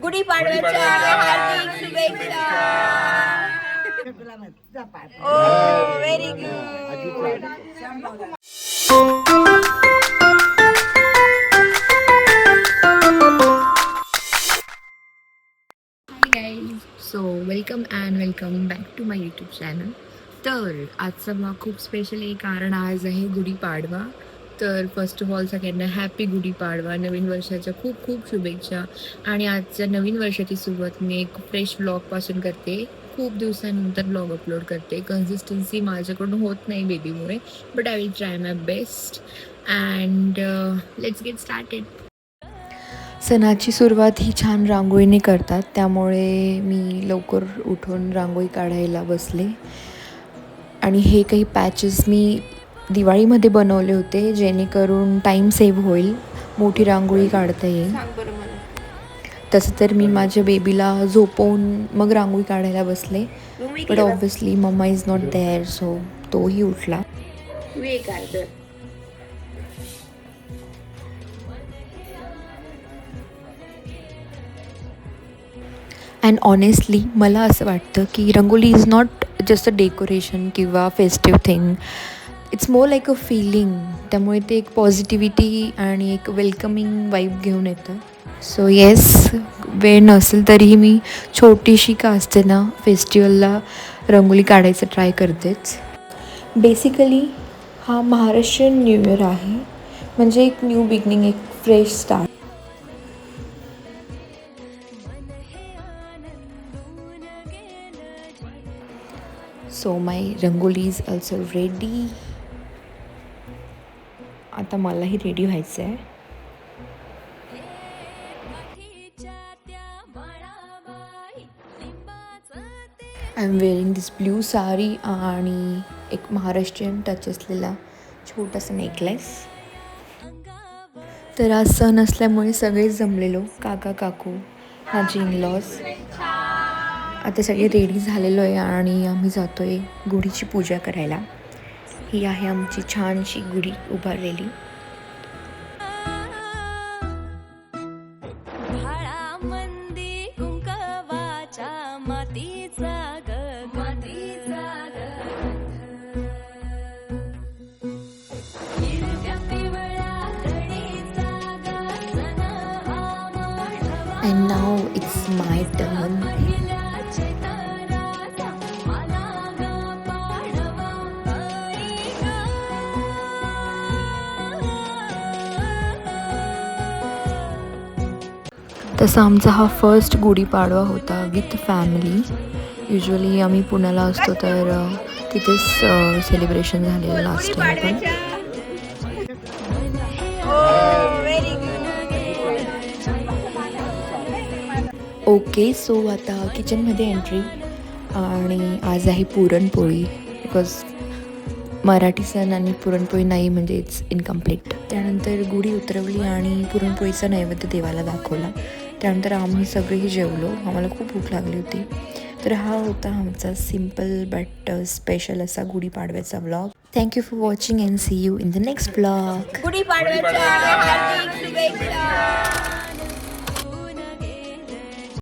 गुढीपाडव्याच्या हार्दिक शुभेच्छा. Oh very good. So welcome and welcome back to my YouTube channel. तर आजचा ब्लॉग खूप स्पेशल आहे कारण आज आहे गुढीपाडवा. तर फर्स्ट ऑफ ऑल सगळ्यांना हॅपी गुढीपाडवा, नवीन वर्षाच्या खूप खूप शुभेच्छा. आणि आजच्या नवीन वर्षाची सुरुवात मी एक फ्रेश ब्लॉगपासून करते. खूप दिवसानंतर ब्लॉग अपलोड करते. कन्सिस्टन्सी माझ्याकडून होत नाही बेबीमुळे, but I will try my best and let's get started. सणाची सुरुवात ही छान रांगोळीने करतात, त्यामुळे मी लवकर उठून रांगोळी काढायला बसले. आणि हे काही पॅचेस मी दिवाळीमध्ये बनवले होते जेणेकरून टाईम सेव्ह होईल, मोठी रांगोळी काढता येईल. तसं तर मी माझ्या बेबीला झोपवून मग रांगोळी काढायला बसले, but obviously mumma is not there, so तोही उठला. अँड ऑनेस्टली मला असं वाटतं की rangoli is not just a decoration किंवा festive thing, it's more like a feeling. त्यामुळे ते एक पॉझिटिव्हिटी आणि एक वेलकमिंग वाईब घेऊन येतं. सो येस, वेळ नसेल तरीही मी छोटीशी का असते ना फेस्टिवलला रंगोली काढायचं ट्राय करतेच. बेसिकली हा महाराष्ट्रीयन न्यू इयर आहे, म्हणजे एक न्यू बिगनिंग, एक fresh start. So my rangoli is also ready. आता मलाही रेडी व्हायचं आहे. I am wearing this blue sari आणि एक महाराष्ट्रीयन टच असलेला छोटासा नेकलेस. तर आज सण असल्यामुळे सगळेच जमलेलो, काका काकू, माझे इनलॉज. आता सगळे रेडी झालेलो आहे आणि आम्ही जातो आहे गुढीची पूजा करायला. ही आहे आमची छानशी गुढी उभारलेली. And now it's my turn. तसा आमचा हा फर्स्ट गुढीपाडवा होता विथ फॅमिली. युजली आम्ही पुण्याला असतो तर तिथेच सेलिब्रेशन झालेलं लास्ट टाइम पण. ओके, सो आता किचनमध्ये एंट्री. आणि आज आहे पुरणपोळी, बिकॉज मराठी सण आणि पुरणपोळी नाही म्हणजे इट्स इनकम्प्लीट. त्यानंतर गुढी उतरवली आणि पुरणपोळीचा नैवेद्य देवाला दाखवला. त्यानंतर आम्ही सगळेही जेवलो, आम्हाला खूप भूक लागली होती. तर हा होता आमचा सिम्पल बट स्पेशल असा गुढीपाडव्याचा vlog. Thank you for watching and see you in the next vlog. गुढीपाडव्याच्या हार्दिक शुभेच्छा.